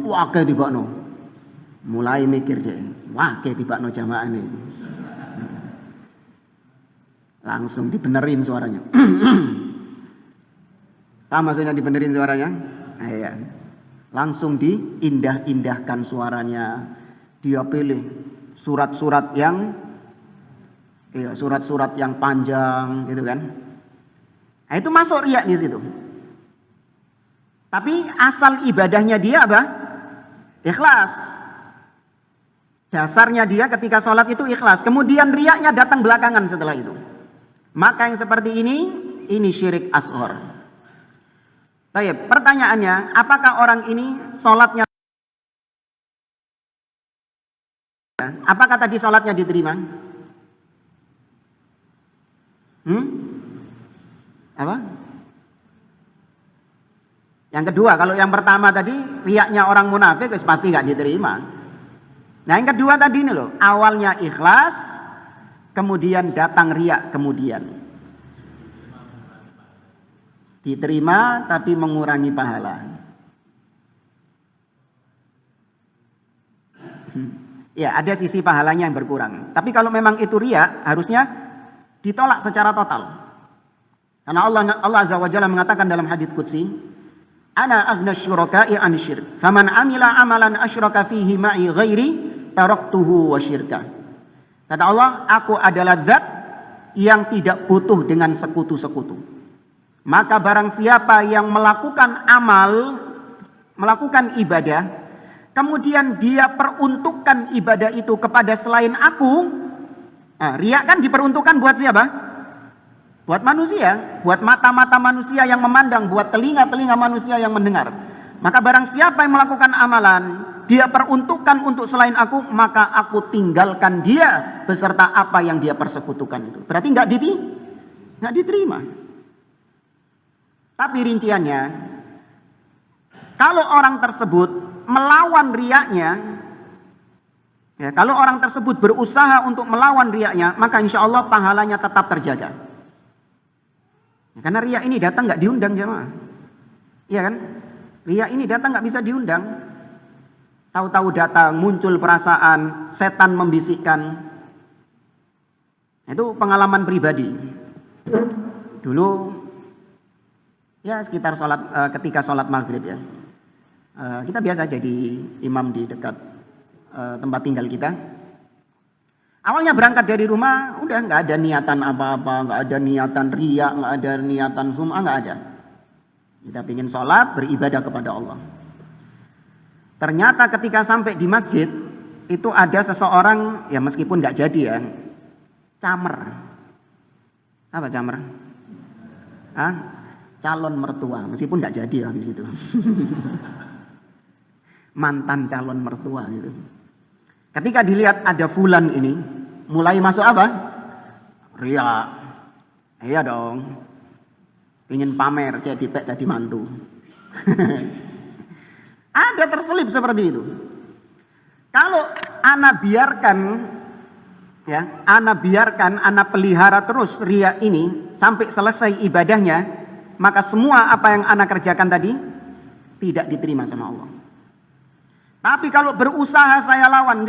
Wah kayak tibakno. Mulai mikir deh. Wah kayak tibakno jamaah ini. Langsung dibenerin suaranya. Tahu maksudnya dibenerin suaranya? Iya. Langsung diindah-indahkan suaranya. Dia pilih surat-surat yang surat-surat yang panjang gitu kan. Nah, itu masuk riya di situ. Tapi asal ibadahnya dia apa? Ikhlas. Dasarnya dia ketika sholat itu ikhlas. Kemudian riyanya datang belakangan setelah itu. Maka yang seperti ini syirik asghar. Baik, pertanyaannya, apakah orang ini sholatnya, apakah tadi sholatnya diterima? Apa? Yang kedua, kalau yang pertama tadi riyanya orang munafik pasti nggak diterima. Nah yang kedua tadi ini loh, awalnya ikhlas, kemudian datang riya kemudian. Diterima tapi mengurangi pahala. Ya ada sisi pahalanya yang berkurang. Tapi kalau memang itu riya harusnya ditolak secara total. Karena Allah Azza wa Jalla mengatakan dalam hadits qudsi, Ana aghna syuraka'i an syirk. Faman amila amalan asyraka fihi ma'i ghairi taraktuhu wa syirka. Kata Allah, aku adalah zat yang tidak butuh dengan sekutu-sekutu. Maka barang siapa yang melakukan amal, melakukan ibadah, kemudian dia peruntukkan ibadah itu kepada selain aku, riya kan diperuntukkan buat siapa? Buat manusia, buat mata-mata manusia yang memandang, buat telinga-telinga manusia yang mendengar. Maka barang siapa yang melakukan amalan, dia peruntukkan untuk selain aku, maka aku tinggalkan dia beserta apa yang dia persekutukan itu. Berarti nggak diterima. Tapi rinciannya, kalau orang tersebut melawan riyanya, ya, kalau orang tersebut berusaha untuk melawan riyanya, maka insya Allah pahalanya tetap terjaga. Ya, karena riya ini datang nggak diundang jemaah, iya kan? Riya ini datang nggak bisa diundang. Tahu-tahu datang, muncul perasaan, setan membisikkan. Itu pengalaman pribadi. Dulu, ya sekitar ketika sholat maghrib ya, kita biasa jadi imam di dekat tempat tinggal kita. Awalnya berangkat dari rumah, udah nggak ada niatan apa-apa, nggak ada niatan riya, nggak ada niatan sum'ah, nggak ada. Kita ingin sholat, beribadah kepada Allah. Ternyata ketika sampai di masjid, itu ada seseorang, ya meskipun nggak jadi ya, camer. Apa camer? Hah? Calon mertua, meskipun nggak jadi ya di situ. Mantan calon mertua gitu. Ketika dilihat ada fulan ini, mulai masuk apa? Riya. Iya dong. Ingin pamer, jadi mantu. Ada terselip seperti itu. Kalau ana biarkan, ya, ana pelihara terus riya ini sampai selesai ibadahnya, maka semua apa yang ana kerjakan tadi tidak diterima sama Allah. Tapi kalau berusaha saya lawan,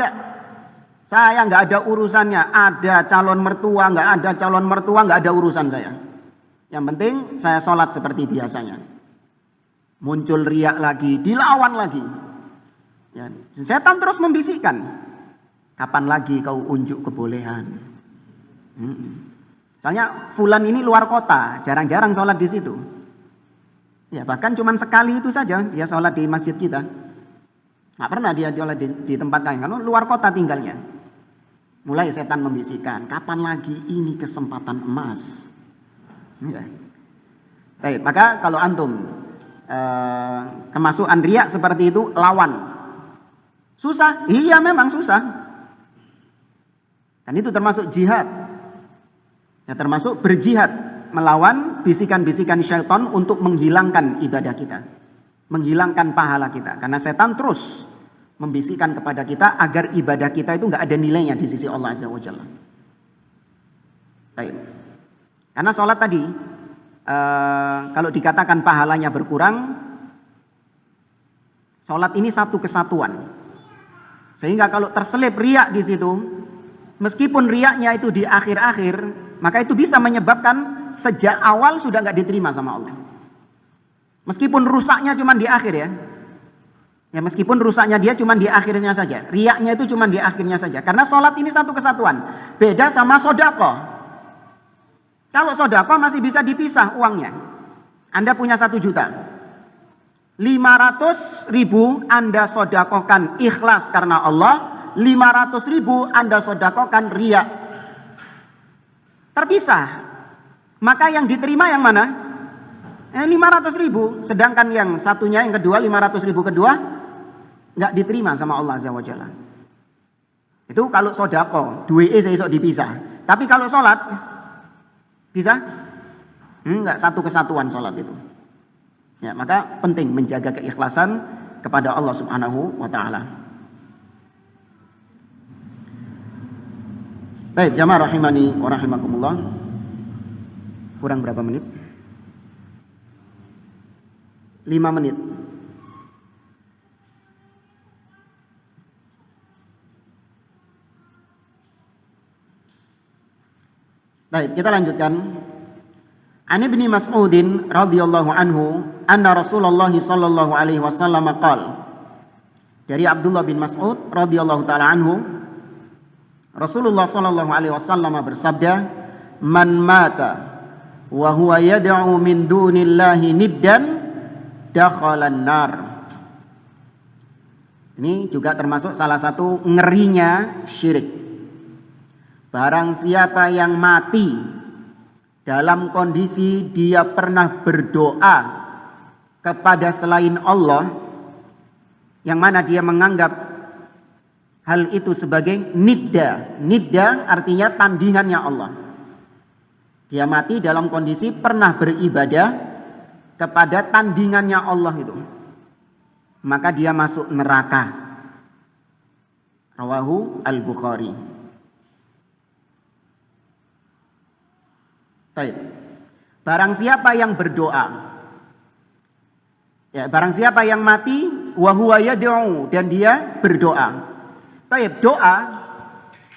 saya nggak ada urusannya. Ada calon mertua, nggak ada calon mertua, nggak ada urusan saya. Yang penting saya sholat seperti biasanya. Muncul riya lagi, dilawan lagi. Ya, setan terus membisikkan, kapan lagi kau unjuk kebolehan? Soalnya fulan ini luar kota, jarang-jarang sholat di situ. Ya bahkan cuma sekali itu saja dia sholat di masjid kita. Nggak pernah dia sholat di tempat lain, karena luar kota tinggalnya. Mulai setan membisikkan, kapan lagi ini kesempatan emas? Ya. Baik, maka kalau antum kemasukan riya seperti itu, lawan. Susah? Iya memang susah. Dan itu termasuk jihad. Ya, termasuk berjihad melawan bisikan-bisikan syaitan untuk menghilangkan ibadah kita, menghilangkan pahala kita. Karena setan terus membisikkan kepada kita agar ibadah kita itu nggak ada nilainya di sisi Allah Azza wa Jalla. Baik. Karena sholat tadi, kalau dikatakan pahalanya berkurang, sholat ini satu kesatuan. Sehingga kalau terselip riya di situ, meskipun riyanya itu di akhir-akhir, maka itu bisa menyebabkan sejak awal sudah nggak diterima sama Allah. Meskipun rusaknya cuma di akhir ya. Ya meskipun rusaknya dia cuma di akhirnya saja. Riyanya itu cuma di akhirnya saja. Karena sholat ini satu kesatuan. Beda sama sodako. Kalau sodako masih bisa dipisah uangnya. Anda punya 1 juta. 500.000 Anda sodakokan ikhlas karena Allah, 500.000 Anda sodakokan riya. Terpisah. Maka yang diterima yang mana? 500.000. Sedangkan yang satunya, yang kedua, 500.000 kedua nggak diterima sama Allah Azza wa Jalla. Itu kalau sodako, duwe seisok dipisah. Tapi kalau sholat bisa? Enggak, satu kesatuan sholat itu. Ya, maka penting menjaga keikhlasan kepada Allah Subhanahu wa taala. Baik, jamaah rahimani wa rahimakumullah. Kurang berapa menit? 5 menit. Baik, kita lanjutkan. An Ibnu Mas'udin radhiyallahu anhu anna Rasulullah sallallahu alaihi wasallam qala. Dari Abdullah bin Mas'ud radhiyallahu taala anhu, Rasulullah sallallahu alaihi wasallam bersabda, "Man mata wa huwa yad'u min dunillahi niddan dakhalan nar." Ini juga termasuk salah satu ngerinya syirik. Barang siapa yang mati dalam kondisi dia pernah berdoa kepada selain Allah, yang mana dia menganggap hal itu sebagai nidda. Nidda artinya tandingannya Allah. Dia mati dalam kondisi pernah beribadah kepada tandingannya Allah itu, maka dia masuk neraka. Rawahu Al-Bukhari. Baik. Barang siapa yang berdoa, ya, barang siapa yang mati wa huwa yad'u, dan dia berdoa. Baik, doa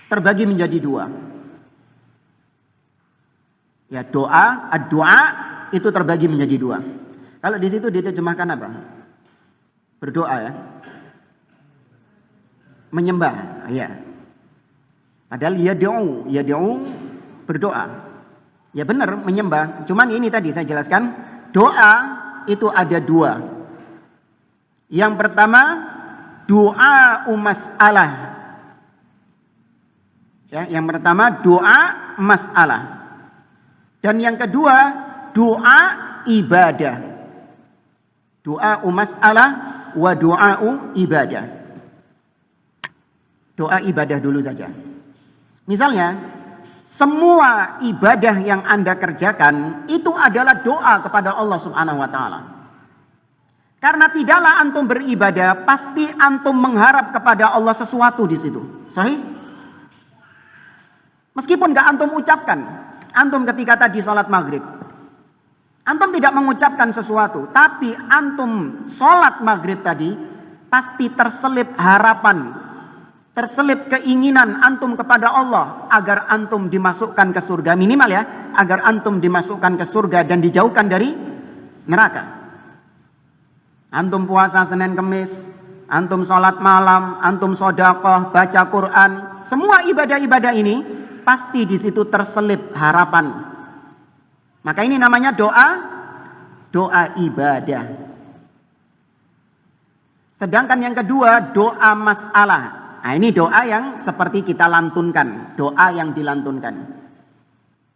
terbagi menjadi 2. Ya, doa, ad-du'a itu terbagi menjadi 2. Kalau di situ diterjemahkan apa? Berdoa ya. menyembah, ya. Padahal yad'u berdoa. Ya benar menyembah. Cuman ini tadi saya jelaskan, doa itu ada dua. Yang pertama doa mas'alah. Ya, yang pertama doa mas'alah. Dan yang kedua doa ibadah. Doa mas'alah wa doa ibadah. Doa ibadah dulu saja. Misalnya, semua ibadah yang Anda kerjakan itu adalah doa kepada Allah Subhanahu wa taala. Karena tidaklah antum beribadah pasti antum mengharap kepada Allah sesuatu di situ. Sahih? Meskipun enggak antum ucapkan, antum ketika tadi sholat maghrib, antum tidak mengucapkan sesuatu, tapi antum sholat maghrib tadi pasti terselip harapan, terselip keinginan antum kepada Allah agar antum dimasukkan ke surga, minimal ya, agar antum dimasukkan ke surga dan dijauhkan dari neraka. Antum puasa Senin Kemis, antum sholat malam, antum sedekah, baca Quran, semua ibadah-ibadah ini pasti di situ terselip harapan. Maka ini namanya doa ibadah. Sedangkan yang kedua doa masalah. Nah ini doa yang seperti kita lantunkan, doa yang dilantunkan.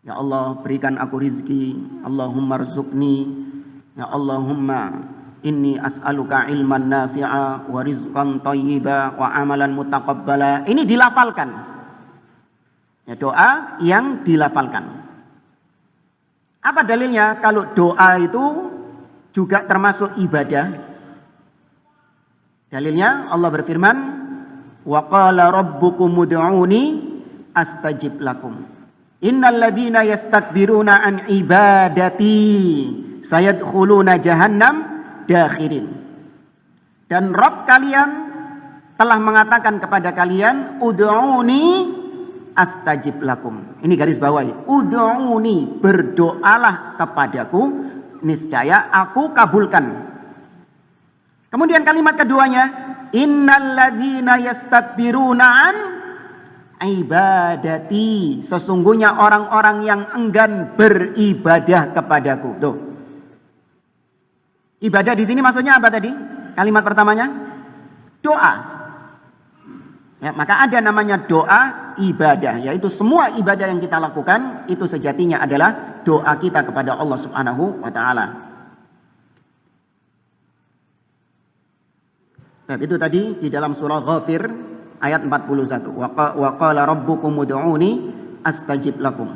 Ya Allah berikan aku rizki, Allahumma rzuqni, ya Allahumma inni as'aluka ilman nafi'a wa rizqan thayyiba wa amalan mutaqabbala. Ini dilafalkan. Ya, doa yang dilafalkan. Apa dalilnya kalau doa itu juga termasuk ibadah? Dalilnya Allah berfirman, wa qala rabbukum ud'uni astajib lakum. Innal ladzina yastakbiruna an ibadati sayadkhuluna jahannam dakhirin. Dan Rabb kalian telah mengatakan kepada kalian, ud'uni astajib lakum. Ini garis bawahi. Ud'uni, berdoalah kepadaku, niscaya aku kabulkan. Kemudian kalimat keduanya, innal ladzina yastakbiruna an ibadati. Sesungguhnya orang-orang yang enggan beribadah kepadaku. Tuh. Ibadah di sini maksudnya apa tadi? Kalimat pertamanya doa. Ya, maka ada namanya doa ibadah, yaitu semua ibadah yang kita lakukan itu sejatinya adalah doa kita kepada Allah Subhanahu wa taala. Nah, itu tadi di dalam surah Ghafir ayat 41. Wa qala rabbukum ud'uni astajib lakum.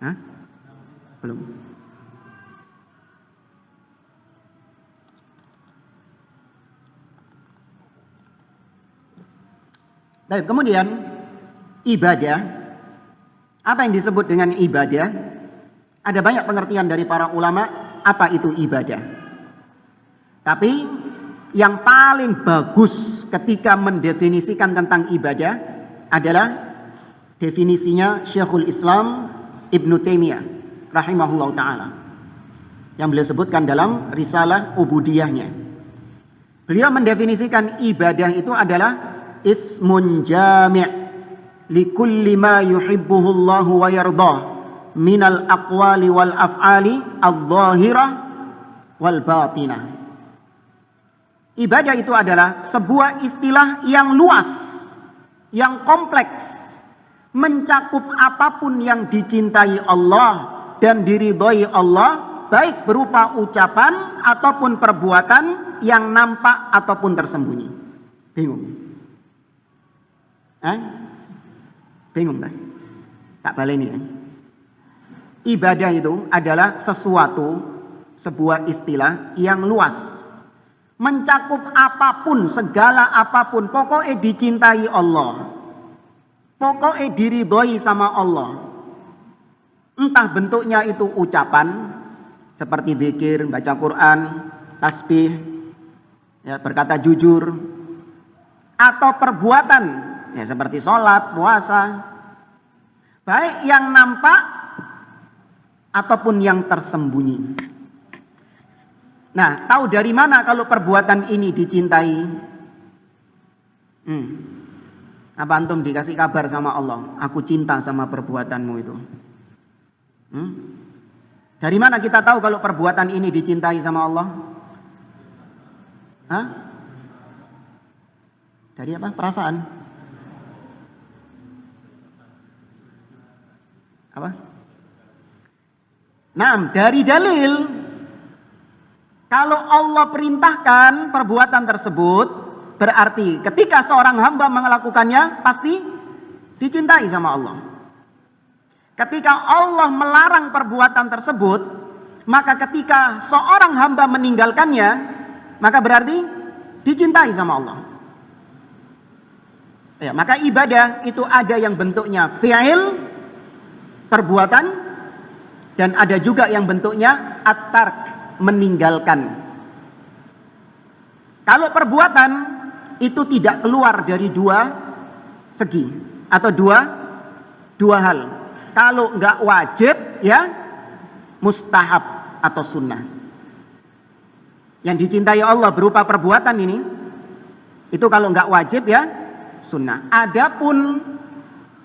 Hah? Belum. Baik, kemudian ibadah. Apa yang disebut dengan ibadah? Ada banyak pengertian dari para ulama apa itu ibadah. Tapi yang paling bagus ketika mendefinisikan tentang ibadah adalah definisinya Syekhul Islam Ibnu Taimiyah rahimahullah ta'ala, yang beliau sebutkan dalam risalah ubudiyahnya. Beliau mendefinisikan ibadah itu adalah ismun jami' likulli ma yuhibbuhu Allah wa yardah minal aqwali wal af'ali adh-dhahirah wal batinah. Ibadah itu adalah sebuah istilah yang luas, yang kompleks, mencakup apapun yang dicintai Allah dan diridhoi Allah, baik berupa ucapan ataupun perbuatan yang nampak ataupun tersembunyi. Bingung? Bingung tak? Tak baleni ya? Ibadah itu adalah sesuatu, sebuah istilah yang luas, mencakup apapun, segala apapun, pokoknya dicintai Allah, pokoknya diridhoi sama Allah. Entah bentuknya itu ucapan seperti zikir, baca Quran, tasbih, ya, berkata jujur, atau perbuatan ya seperti sholat, puasa, baik yang nampak ataupun yang tersembunyi. Nah, tahu dari mana kalau perbuatan ini dicintai? Apa antum dikasih kabar sama Allah? Aku cinta sama perbuatanmu itu. Dari mana kita tahu kalau perbuatan ini dicintai sama Allah? Hah? Dari apa? Perasaan? Apa? Nah, dari dalil. Kalau Allah perintahkan perbuatan tersebut, berarti ketika seorang hamba melakukannya, pasti dicintai sama Allah. Ketika Allah melarang perbuatan tersebut, maka ketika seorang hamba meninggalkannya, maka berarti dicintai sama Allah. Ya, maka ibadah itu ada yang bentuknya fi'il, perbuatan, dan ada juga yang bentuknya at-tark, meninggalkan. Kalau perbuatan itu tidak keluar dari dua segi atau dua hal. Kalau enggak wajib, ya mustahab atau sunnah. Yang dicintai Allah berupa perbuatan ini, itu kalau enggak wajib, ya sunnah. Adapun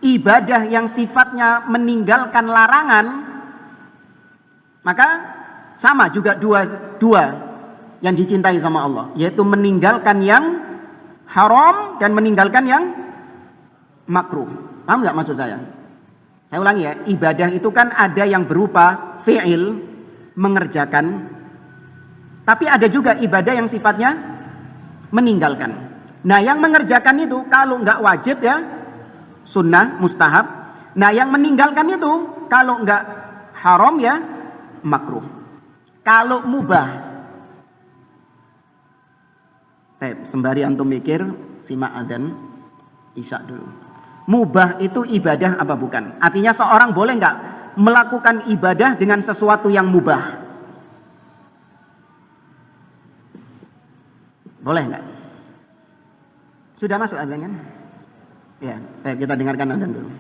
ibadah yang sifatnya meninggalkan larangan, maka sama juga dua yang dicintai sama Allah, yaitu meninggalkan yang haram dan meninggalkan yang makruh. Paham nggak maksud saya? Saya ulangi ya, ibadah itu kan ada yang berupa fi'il, mengerjakan, tapi ada juga ibadah yang sifatnya meninggalkan. Nah, yang mengerjakan itu kalau nggak wajib, ya sunnah, mustahab. Nah, yang meninggalkan itu kalau nggak haram, ya makruh. Kalau mubah, sembari antum mikir, simak adzan isya dulu. Mubah itu ibadah apa bukan? Artinya seorang boleh nggak melakukan ibadah dengan sesuatu yang mubah? Boleh nggak? Sudah masuk adzan kan? Ya, kita dengarkan adzan dulu.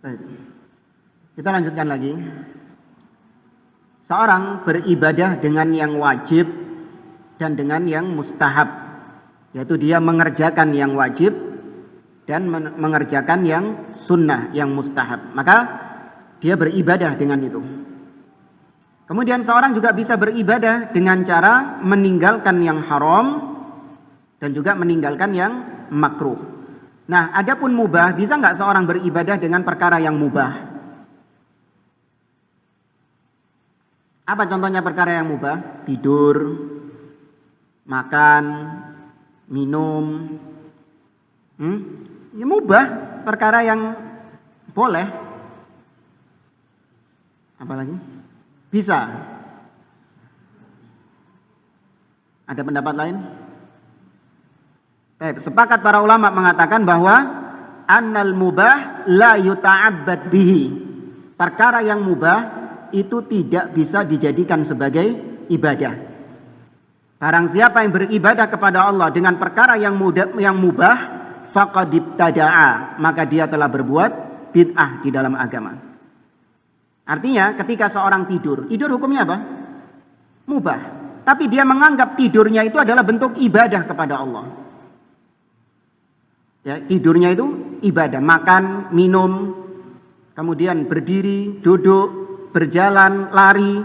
Baik. Kita lanjutkan lagi. Seorang beribadah dengan yang wajib dan dengan yang mustahab, yaitu dia mengerjakan yang wajib dan mengerjakan yang sunnah, yang mustahab. Maka dia beribadah dengan itu. Kemudian seorang juga bisa beribadah dengan cara meninggalkan yang haram dan juga meninggalkan yang makruh. Nah, adapun mubah, bisa nggak seorang beribadah dengan perkara yang mubah? Apa contohnya perkara yang mubah? Tidur, makan, minum. Ya mubah, perkara yang boleh. Apalagi? Bisa. Ada pendapat lain? Sepakat para ulama mengatakan bahwa annal mubah la yuta'abbad bihi. Perkara yang mubah itu tidak bisa dijadikan sebagai ibadah. Barang siapa yang beribadah kepada Allah dengan perkara yang mubah, faqad ibtada'a, maka dia telah berbuat bid'ah di dalam agama. Artinya ketika seorang tidur hukumnya apa? Mubah. Tapi dia menganggap tidurnya itu adalah bentuk ibadah kepada Allah. Ya, tidurnya itu ibadah, makan, minum, kemudian berdiri, duduk, berjalan, lari.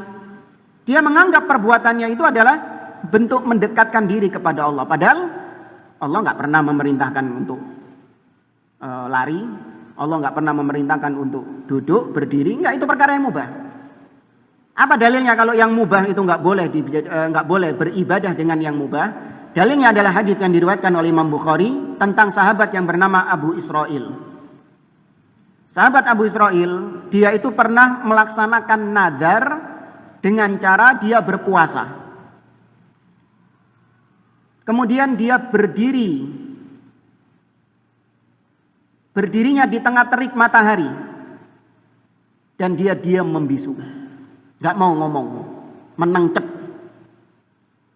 Dia menganggap perbuatannya itu adalah bentuk mendekatkan diri kepada Allah. Padahal Allah nggak pernah memerintahkan untuk lari. Allah nggak pernah memerintahkan untuk duduk, berdiri. Nggak, itu perkara yang mubah. Apa dalilnya kalau yang mubah itu nggak boleh beribadah dengan yang mubah? Dalilnya adalah hadis yang diriwayatkan oleh Imam Bukhari tentang sahabat yang bernama Abu Israil. Sahabat Abu Israil, dia itu pernah melaksanakan nadar dengan cara dia berpuasa. Kemudian dia berdirinya di tengah terik matahari. Dan dia diam membisu. Gak mau ngomong, menengcep.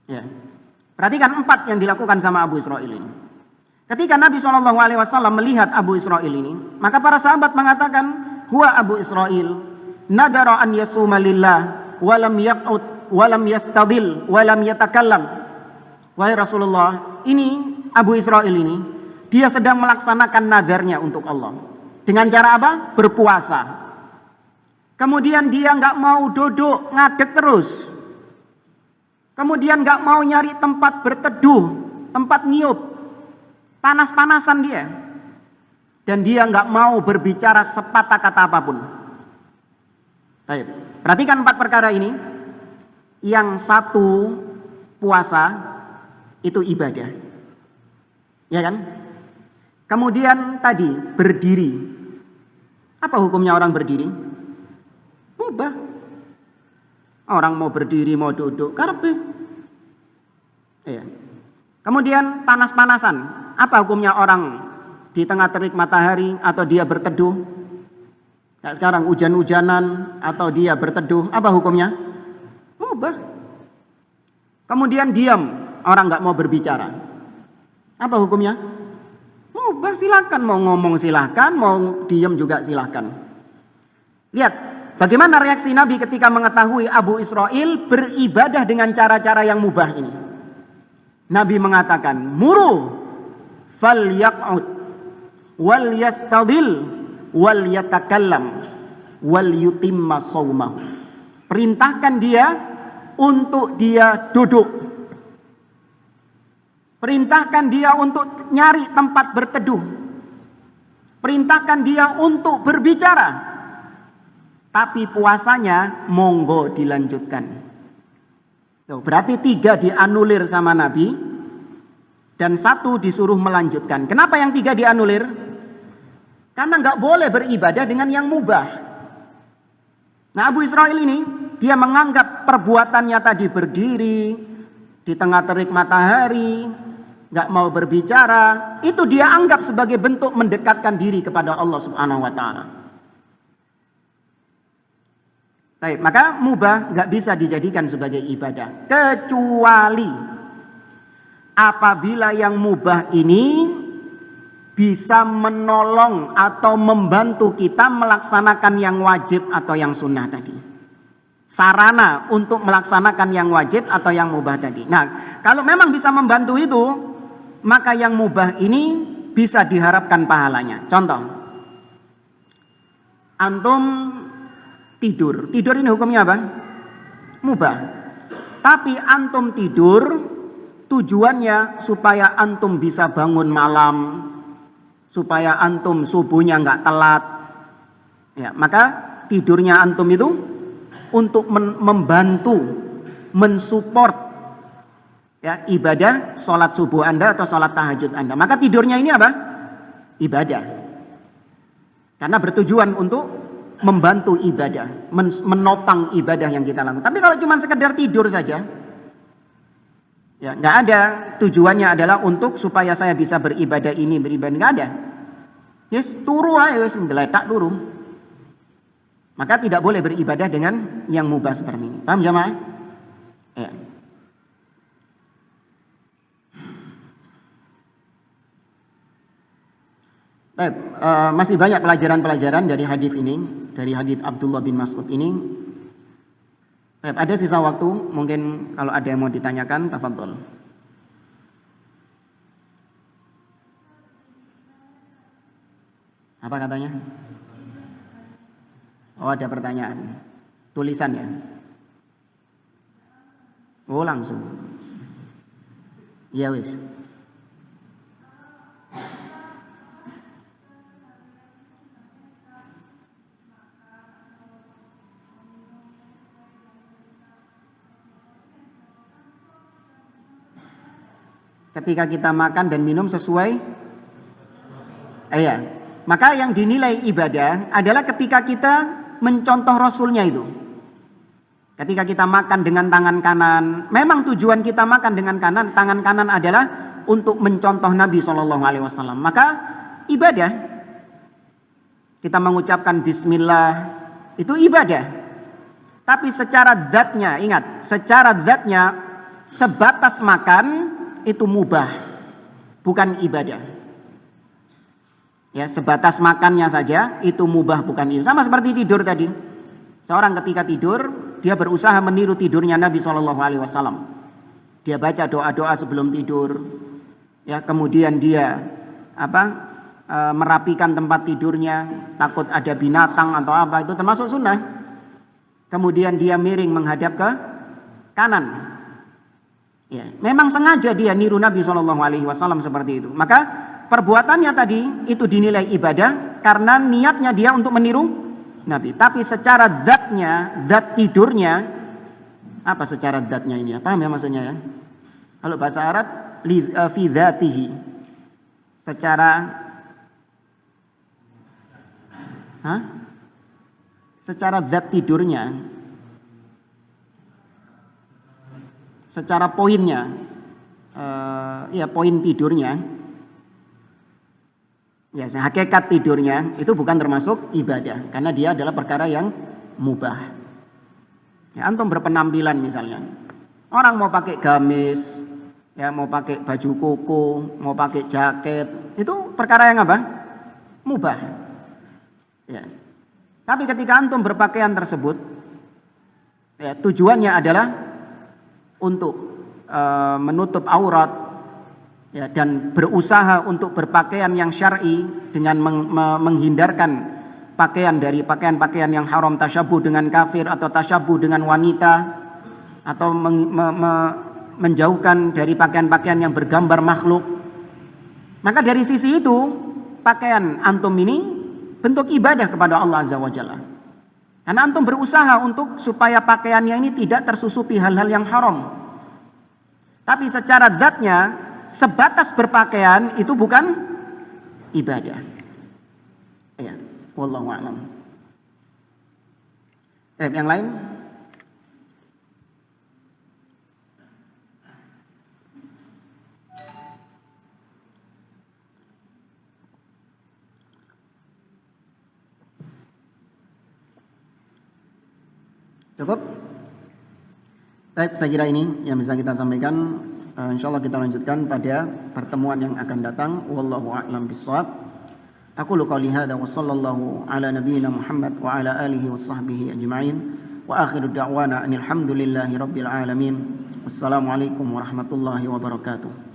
Ya. Perhatikan 4 yang dilakukan sama Abu Israil ini. Ketika Nabi SAW melihat Abu Israil ini, maka para sahabat mengatakan, huwa Abu Israil, nadara an yasuma lillah, walam yaq'ud, walam yastadil, walam yatakallam. Wahai Rasulullah, ini Abu Israil ini, dia sedang melaksanakan nadarnya untuk Allah. Dengan cara apa? Berpuasa. Kemudian dia nggak mau duduk, ngadeg terus. Kemudian nggak mau nyari tempat berteduh, tempat nyiup. Panas-panasan dia. Dan dia nggak mau berbicara sepatah kata apapun. Baik. Perhatikan 4 perkara ini. Yang satu puasa itu ibadah. Ya kan? Kemudian tadi berdiri. Apa hukumnya orang berdiri? Mubah. Orang mau berdiri, mau duduk, karepe. Iya. Kemudian panas-panasan. Apa hukumnya orang di tengah terik matahari atau dia berteduh? Kayak sekarang hujan-hujanan atau dia berteduh, apa hukumnya? Mubah. Kemudian diam, orang nggak mau berbicara. Apa hukumnya? Mubah, silakan, mau ngomong silakan, mau diam juga silakan. Lihat bagaimana reaksi Nabi ketika mengetahui Abu Israil beribadah dengan cara-cara yang mubah ini. Nabi mengatakan, muru fal yaq'ud wal yastadil wal yatakallam wal yutimma shaumahu. Perintahkan dia untuk dia duduk. Perintahkan dia untuk nyari tempat berteduh. Perintahkan dia untuk berbicara. Tapi puasanya monggo dilanjutkan. Tuh, berarti 3 dianulir sama Nabi. Dan 1 disuruh melanjutkan. Kenapa yang 3 dianulir? Karena nggak boleh beribadah dengan yang mubah. Nah, Abu Israil ini, dia menganggap perbuatannya tadi berdiri di tengah terik matahari, nggak mau berbicara, itu dia anggap sebagai bentuk mendekatkan diri kepada Allah Subhanahu wa Ta'ala. Baik, maka mubah nggak bisa dijadikan sebagai ibadah, kecuali apabila yang mubah ini bisa menolong atau membantu kita melaksanakan yang wajib atau yang sunnah tadi. Sarana untuk melaksanakan yang wajib atau yang mubah tadi. Nah, kalau memang bisa membantu itu, maka yang mubah ini bisa diharapkan pahalanya. Contoh, antum tidur. Tidur ini hukumnya apa? Mubah. Tapi antum tidur tujuannya supaya antum bisa bangun malam, supaya antum subuhnya nggak telat. Ya, maka tidurnya antum itu untuk membantu, mensupport ya ibadah sholat subuh Anda atau sholat tahajud Anda. Maka tidurnya ini apa? Ibadah. Karena bertujuan untuk membantu ibadah, menopang ibadah yang kita lakukan. Tapi kalau cuma sekedar tidur saja, ya nggak ada tujuannya adalah untuk supaya saya bisa beribadah ini, beribadah, nggak ada. Yes, turu aja, yes, menggeletak turu. Maka tidak boleh beribadah dengan yang mubah seperti ini. Paham jamaah? Ya. Baik, masih banyak pelajaran-pelajaran dari hadis ini, dari hadis Abdullah bin Mas'ud ini. Baik, ada sisa waktu, mungkin kalau ada yang mau ditanyakan, tafadhol. Apa katanya? Oh, ada pertanyaan. Tulisan ya? Oh, langsung. Ya wis. Ketika kita makan dan minum sesuai maka yang dinilai ibadah adalah ketika kita mencontoh Rasulnya itu. Ketika kita makan dengan tangan kanan, memang tujuan kita makan dengan tangan kanan adalah untuk mencontoh Nabi SAW. Maka ibadah, kita mengucapkan Bismillah, itu ibadah. Tapi secara zatnya, ingat, secara zatnya sebatas makan itu mubah, bukan ibadah. Ya, sebatas makannya saja itu mubah, bukan ibadah. Sama seperti tidur tadi. Seorang ketika tidur, dia berusaha meniru tidurnya Nabi SAW. Dia baca doa-doa sebelum tidur. Ya, kemudian dia merapikan tempat tidurnya, takut ada binatang atau apa, itu termasuk sunnah. Kemudian dia miring menghadap ke kanan. Ya, memang sengaja dia niru Nabi SAW seperti itu. Maka perbuatannya tadi itu dinilai ibadah karena niatnya dia untuk meniru Nabi. Tapi secara zatnya, zat tidurnya, apa secara zatnya ini? Paham ya maksudnya ya? Kalau bahasa Arab, fi dzatihi. Secara zat tidurnya. Secara poinnya, poin tidurnya, ya hakikat tidurnya itu bukan termasuk ibadah, karena dia adalah perkara yang mubah. Ya, antum berpenampilan misalnya, orang mau pakai gamis, ya mau pakai baju koko, mau pakai jaket, itu perkara yang apa? Mubah. Ya. Tapi ketika antum berpakaian tersebut, ya tujuannya adalah untuk menutup aurat, ya, dan berusaha untuk berpakaian yang syar'i dengan menghindarkan pakaian dari pakaian-pakaian yang haram, tasyabuh dengan kafir atau tasyabuh dengan wanita, atau menjauhkan dari pakaian-pakaian yang bergambar makhluk. Maka dari sisi itu pakaian antum ini bentuk ibadah kepada Allah Azza wa Jalla. Karena antum berusaha untuk supaya pakaiannya ini tidak tersusupi hal-hal yang haram. Tapi secara zatnya, sebatas berpakaian itu bukan ibadah. Ya, wallahu a'lam. Yang lain? Cukup? Baik, saya kira ini yang bisa kita sampaikan. Insyaallah kita lanjutkan pada pertemuan yang akan datang. Wallahu a'lam bishawab. Aqulu qouli hadza wa sallallahu ala nabiyyina Muhammad wa ala alihi wa sahbihi ajma'in. Wa akhiru da'wana alhamdulillahi rabbil alamin. Wassalamualaikum warahmatullahi wabarakatuh.